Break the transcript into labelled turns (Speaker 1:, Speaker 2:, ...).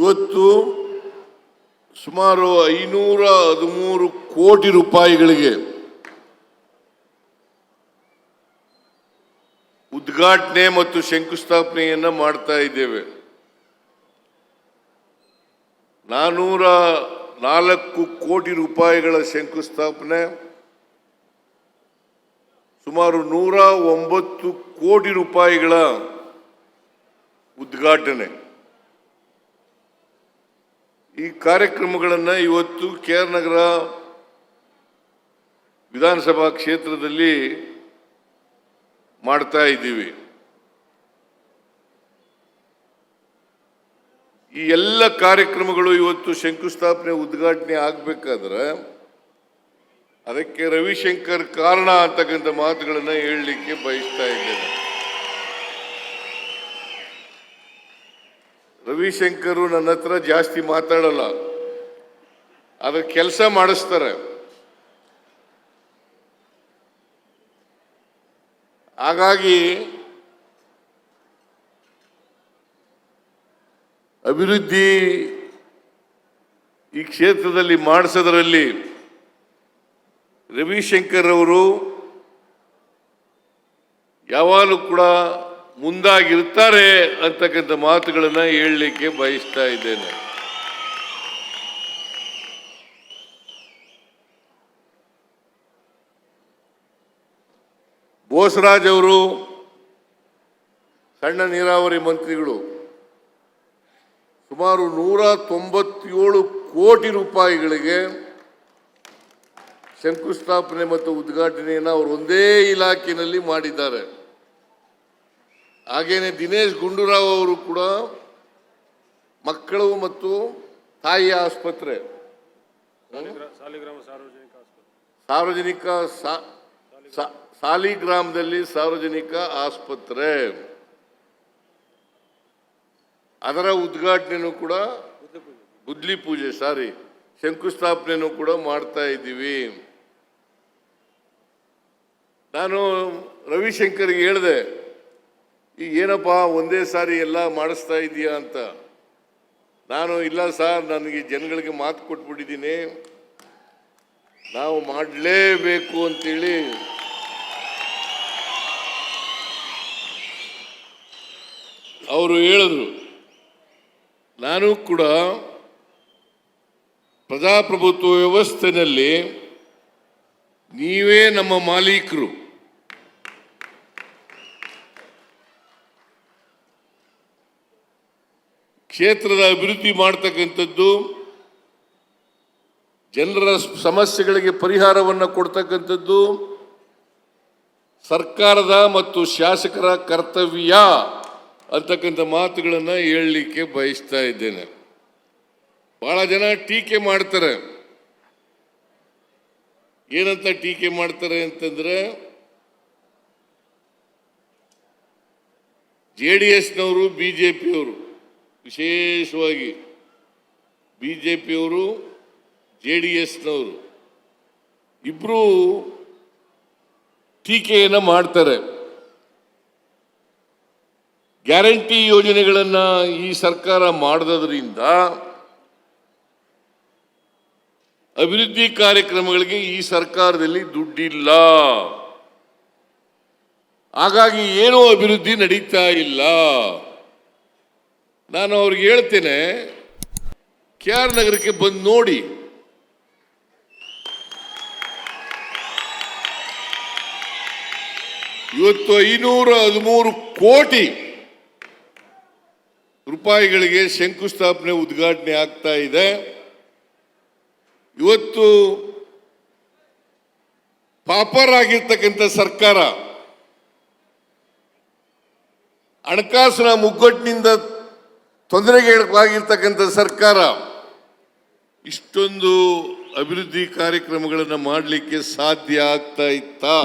Speaker 1: ಇವತ್ತು ಸುಮಾರು 513 ಕೋಟಿ ರೂಪಾಯಿಗಳಿಗೆ ಉದ್ಘಾಟನೆ ಮತ್ತು ಶಂಕುಸ್ಥಾಪನೆಯನ್ನ ಮಾಡ್ತಾ ಇದ್ದೇವೆ. 404 ಕೋಟಿ ರೂಪಾಯಿಗಳ ಶಂಕುಸ್ಥಾಪನೆ, ಸುಮಾರು 109 ಕೋಟಿ ರೂಪಾಯಿಗಳ ಉದ್ಘಾಟನೆ. ಈ ಕಾರ್ಯಕ್ರಮಗಳನ್ನು ಇವತ್ತು KR ನಗರ ವಿಧಾನಸಭಾ ಕ್ಷೇತ್ರದಲ್ಲಿ ಮಾಡ್ತಾ ಇದ್ದೀವಿ. ಈ ಎಲ್ಲ ಕಾರ್ಯಕ್ರಮಗಳು ಇವತ್ತು ಶಂಕುಸ್ಥಾಪನೆ ಉದ್ಘಾಟನೆ ಆಗಬೇಕಾದ್ರೆ ಅದಕ್ಕೆ ರವಿಶಂಕರ್ ಕಾರಣ ಅಂತಕ್ಕಂಥ ಮಾತುಗಳನ್ನು ಹೇಳಲಿಕ್ಕೆ ಬಯಸ್ತಾ ಇದ್ದೇನೆ. ರವಿಶಂಕರು ನನ್ನ ಹತ್ರ ಜಾಸ್ತಿ ಮಾತಾಡಲ್ಲ, ಅದ್ರ ಕೆಲಸ ಮಾಡಿಸ್ತಾರೆ. ಹಾಗಾಗಿ ಅಭಿವೃದ್ಧಿ ಈ ಕ್ಷೇತ್ರದಲ್ಲಿ ಮಾಡಿಸೋದ್ರಲ್ಲಿ ರವಿಶಂಕರ್ ಅವರು ಯಾವಾಗಲೂ ಕೂಡ ಮುಂದಾಗಿರ್ತಾರೆ ಅಂತಕ್ಕಂಥ ಮಾತುಗಳನ್ನು ಹೇಳಲಿಕ್ಕೆ ಬಯಸ್ತಾ ಇದ್ದೇನೆ. ಬೋಸರಾಜ್ ಅವರು ಸಣ್ಣ ನೀರಾವರಿ ಮಂತ್ರಿಗಳು, ಸುಮಾರು 197 ಕೋಟಿ ರೂಪಾಯಿಗಳಿಗೆ ಶಂಕುಸ್ಥಾಪನೆ ಮತ್ತು ಉದ್ಘಾಟನೆಯನ್ನು ಅವರು ಒಂದೇ ಇಲಾಖೆಯಲ್ಲಿ ಮಾಡಿದ್ದಾರೆ. ಹಾಗೇನೆ ದಿನೇಶ್ ಗುಂಡೂರಾವ್ ಅವರು ಕೂಡ ಮಕ್ಕಳು ಮತ್ತು ತಾಯಿ ಆಸ್ಪತ್ರೆ, ಸಾಲಿಗ್ರಾಮದಲ್ಲಿ ಸಾರ್ವಜನಿಕ ಆಸ್ಪತ್ರೆ, ಅದರ ಉದ್ಘಾಟನೆನೂ ಕೂಡ ಗುದ್ಲಿ ಪೂಜೆ ಶಂಕುಸ್ಥಾಪನೆನೂ ಕೂಡ ಮಾಡ್ತಾ ಇದ್ದೀವಿ. ನಾನು ರವಿಶಂಕರ್ಗೆ ಹೇಳಿದೆ, ಈಗ ಏನಪ್ಪ ಒಂದೇ ಸಾರಿ ಎಲ್ಲ ಮಾಡಿಸ್ತಾ ಇದೀಯಾ ಅಂತ. ನಾನು ಇಲ್ಲ ಸರ್, ನನಗೆ ಜನಗಳಿಗೆ ಮಾತು ಕೊಟ್ಬಿಟ್ಟಿದ್ದೀನಿ, ನಾವು ಮಾಡಲೇಬೇಕು ಅಂತೇಳಿ ಅವರು ಹೇಳಿದ್ರು. ನಾನು ಕೂಡ ಪ್ರಜಾಪ್ರಭುತ್ವ ವ್ಯವಸ್ಥೆಯಲ್ಲಿ ನೀವೇ ನಮ್ಮ ಮಾಲೀಕರು, ಕ್ಷೇತ್ರದ ಅಭಿವೃದ್ಧಿ ಮಾಡ್ತಕ್ಕಂಥದ್ದು, ಜನರ ಸಮಸ್ಯೆಗಳಿಗೆ ಪರಿಹಾರವನ್ನು ಕೊಡ್ತಕ್ಕಂಥದ್ದು ಸರ್ಕಾರದ ಮತ್ತು ಶಾಸಕರ ಕರ್ತವ್ಯ ಅಂತಕ್ಕಂಥ ಮಾತುಗಳನ್ನು ಹೇಳಲಿಕ್ಕೆ ಬಯಸ್ತಾ ಇದ್ದೇನೆ. ಬಹಳ ಜನ ಟೀಕೆ ಮಾಡ್ತಾರೆ. ಏನಂತ ಟೀಕೆ ಮಾಡ್ತಾರೆ ಅಂತಂದ್ರೆ, JDSನವರು BJPಯವರು, ವಿಶೇಷವಾಗಿ BJPಯವರು JDSನವರು ಇಬ್ಬರು ಟೀಕೆಯನ್ನು ಮಾಡ್ತಾರೆ. ಗ್ಯಾರಂಟಿ ಯೋಜನೆಗಳನ್ನು ಈ ಸರ್ಕಾರ ಮಾಡದ್ರಿಂದ ಅಭಿವೃದ್ಧಿ ಕಾರ್ಯಕ್ರಮಗಳಿಗೆ ಈ ಸರ್ಕಾರದಲ್ಲಿ ದುಡ್ಡಿಲ್ಲ, ಹಾಗಾಗಿ ಏನೂ ಅಭಿವೃದ್ಧಿ ನಡೀತಾ ಇಲ್ಲ. ನಾನು ಅವ್ರಿಗೆ ಹೇಳ್ತೇನೆ, KR ನಗರಕ್ಕೆ ಬಂದು ನೋಡಿ. ಇವತ್ತು 513 ಕೋಟಿ ರೂಪಾಯಿಗಳಿಗೆ ಶಂಕುಸ್ಥಾಪನೆ ಉದ್ಘಾಟನೆ ಆಗ್ತಾ ಇದೆ. ಇವತ್ತು ಪಾಪರ್ ಆಗಿರ್ತಕ್ಕಂಥ ಸರ್ಕಾರ, ಹಣಕಾಸಿನ ಮುಗ್ಗಟ್ಟಿನಿಂದ ತೊಂದರೆಗೊಳಗಾಗಿರ್ತಕ್ಕಂಥ ಸರ್ಕಾರ ಇಷ್ಟೊಂದು ಅಭಿವೃದ್ಧಿ ಕಾರ್ಯಕ್ರಮಗಳನ್ನು ಮಾಡಲಿಕ್ಕೆ ಸಾಧ್ಯ ಆಗ್ತಾ ಇತ್ತಾ?